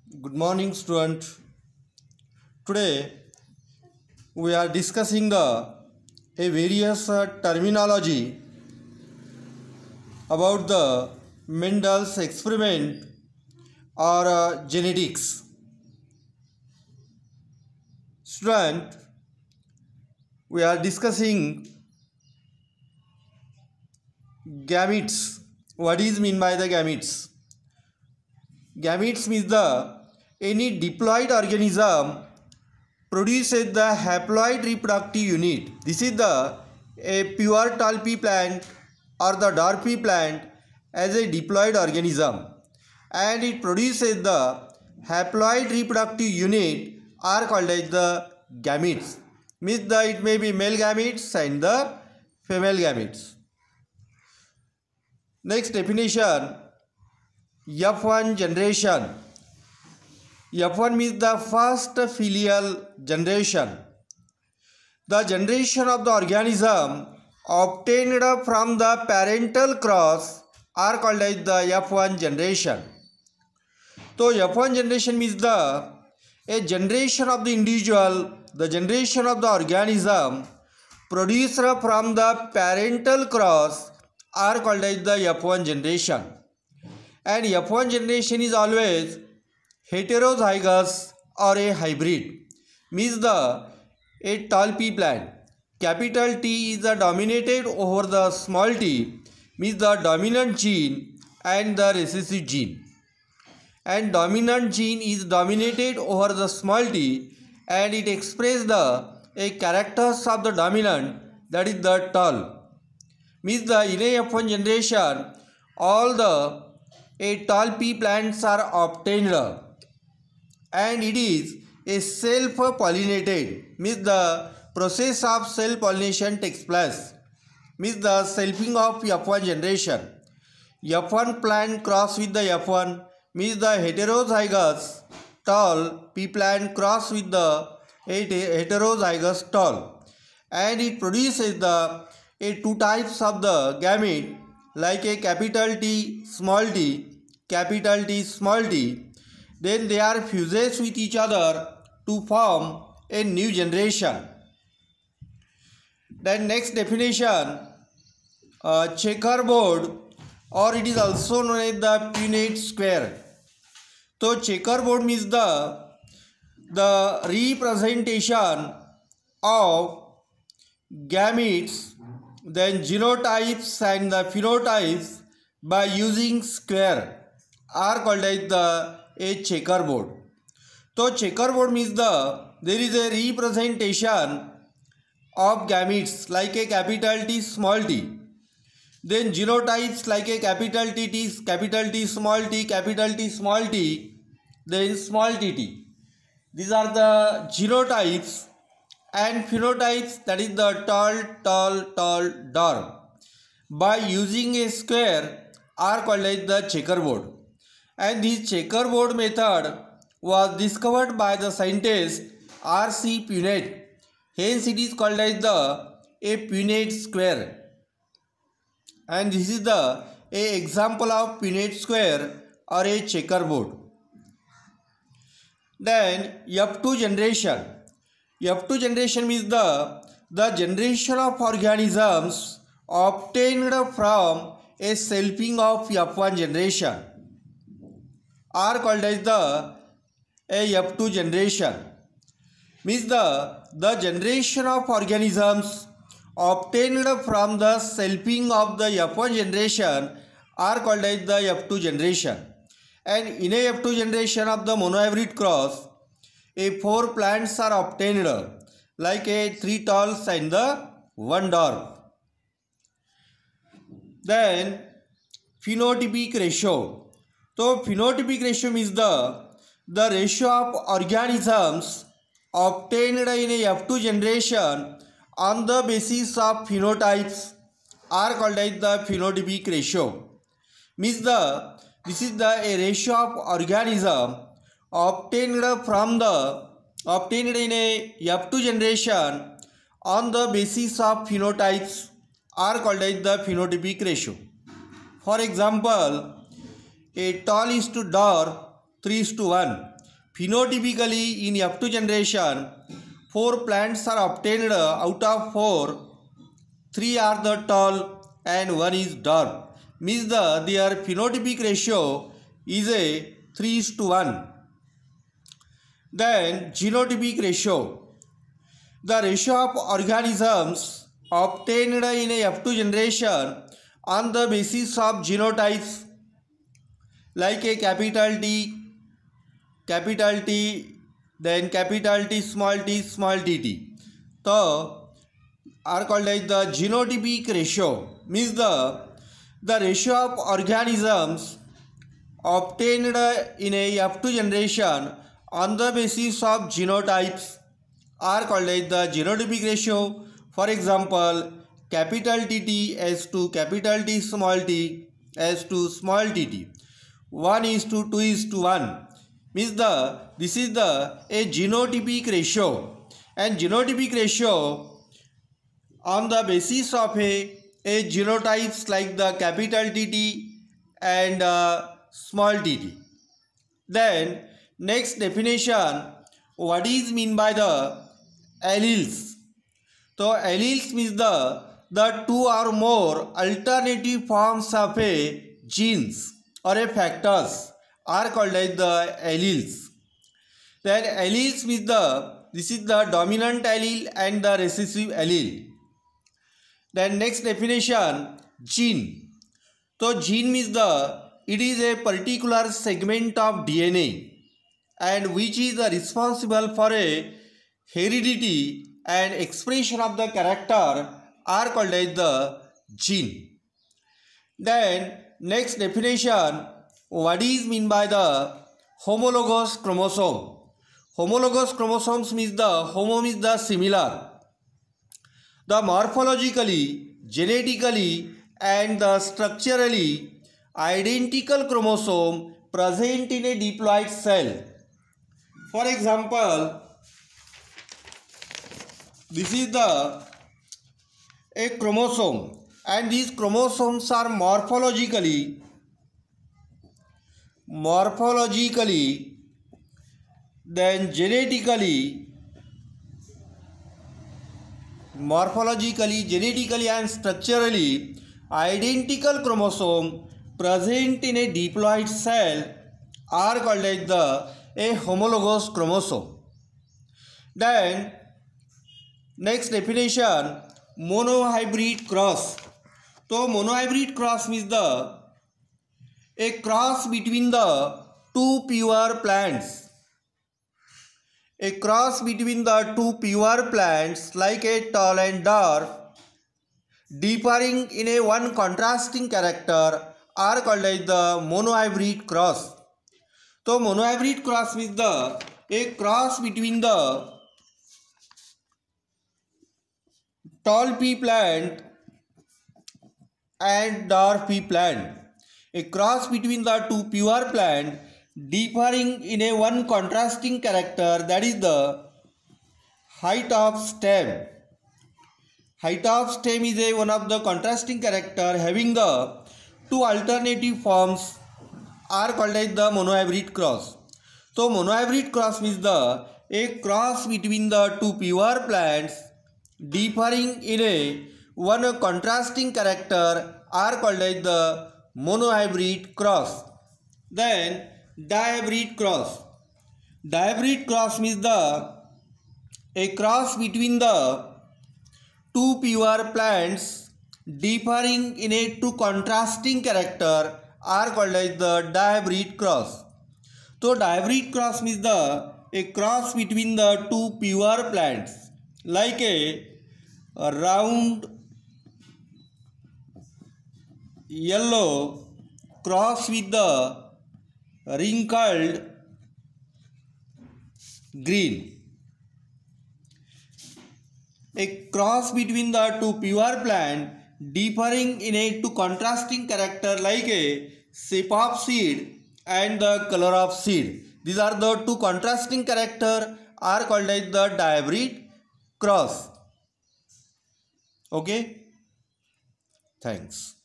Good morning, student. Today we are discussing the a various terminology about the Mendel's experiment or genetics. Student, we are discussing gametes. What is mean by the gametes? Gametes means the any diploid organism produces the haploid reproductive unit. This is the a pure tall pea plant or the dwarf pea plant as a diploid organism, and it produces the haploid reproductive unit are called as the gametes. Means the it may be male gametes and the female gametes. Next definition, F1 generation. F1 means the first filial generation. The generation of the organism obtained from the parental cross are called as the F1 generation. So F1 generation means a generation of the individual, the generation of the organism produced from the parental cross are called as the F1 generation. And F1 generation is always heterozygous or a hybrid. Means a tall pea plant. Capital T is the dominated over the small t, means the dominant gene and the recessive gene. And dominant gene is dominated over the small t, and it expresses a characters of the dominant, that is the tall. Means in a F1 generation all the a tall pea plants are obtained, and it is a self-pollinated, means the process of self-pollination takes place, means the selfing of F1 generation. F1 plant cross with the F1 means the heterozygous tall pea plant cross with the heterozygous tall, and it produces two types of the gamete like a capital T, small t, capital T, small t. Then they are fuses with each other to form a new generation. Then next definition, checkerboard, or it is also known as the Punnett square. So checkerboard means the representation of gametes, then genotypes and the phenotypes by using square are called as a checkerboard. So checkerboard means there is a representation of gametes like a capital T, small t. Then genotypes like a capital T, capital T, small t, capital T, small t, then small t. These are the genotypes, and phenotypes, that is the tall, dark, by using a square are called as the checkerboard. And this checkerboard method was discovered by the scientist R.C. Punnett. Hence it is called as a Punnett square. And this is a example of Punnett square or a checkerboard. Then F2 generation. F2 generation means the generation of organisms obtained from a selfing of F1 generation are called as a F2 generation. Means the generation of organisms obtained from the selfing of the F1 generation are called as the F2 generation. And in a F2 generation of the monohybrid cross, a 4 plants are obtained like a 3 talls and the 1 dwarf. Then phenotypic ratio. So phenotypic ratio means the ratio of organisms obtained in a F2 generation on the basis of phenotypes are called as the phenotypic ratio. Means this is a ratio of organism obtained in a F2 generation on the basis of phenotypes are called as the phenotypic ratio. For example, a tall is to dwarf 3:1. phenotypically in F2 generation 4 plants are obtained out of 4. 3 are the tall and 1 is dwarf. Means their phenotypic ratio is a 3:1. Then genotypic ratio. The ratio of organisms obtained in a F2 generation on the basis of genotypes like a capital T, then capital T, small tt. So are called as the genotypic ratio. Means the ratio of organisms obtained in a F2 generation on the basis of genotypes are called as the genotypic ratio. For example, capital TT as to capital T small t as to small tt. 1:2:1 means this is a genotypic ratio, and genotypic ratio on the basis of a genotypes like the capital TT and small tt. Then next definition, what is mean by the alleles? So alleles means the two or more alternative forms of a genes or a factors are called as the alleles. Then alleles means this is the dominant allele and the recessive allele. Then next definition, gene. So gene means it is a particular segment of DNA and which is responsible for a heredity and expression of the character are called as the gene. Then next definition, what is mean by the homologous chromosome? Homologous chromosomes means the homo means the similar. The morphologically, genetically and the structurally identical chromosome present in a diploid cell. For example, this is a chromosome, and these chromosomes are morphologically, then genetically and structurally identical chromosome present in a diploid cell are called as a homologous chromosome. Then next definition, monohybrid cross. So monohybrid cross means a cross between the two pure plants. A cross between the two pure plants like a tall and dwarf differing in a one contrasting character are called as the monohybrid cross. So monohybrid cross means a cross between the tall pea plant and dwarf pea plant. A cross between the two pure plant differing in a one contrasting character, that is the height of stem. Height of stem is one of the contrasting character having the two alternative forms are called as the monohybrid cross. So monohybrid cross means a cross between the two pure plants differing in a one contrasting character are called as the monohybrid cross. Then dihybrid cross. Dihybrid cross means a cross between the two pure plants differing in a two contrasting character are called as the dihybrid cross. So dihybrid cross means a cross between the two pure plants like a round yellow cross with the wrinkled green. A cross between the two pure plant differing in a two contrasting character like a shape of seed and the color of seed. These are the two contrasting character are called as the dihybrid cross. Okay, thanks.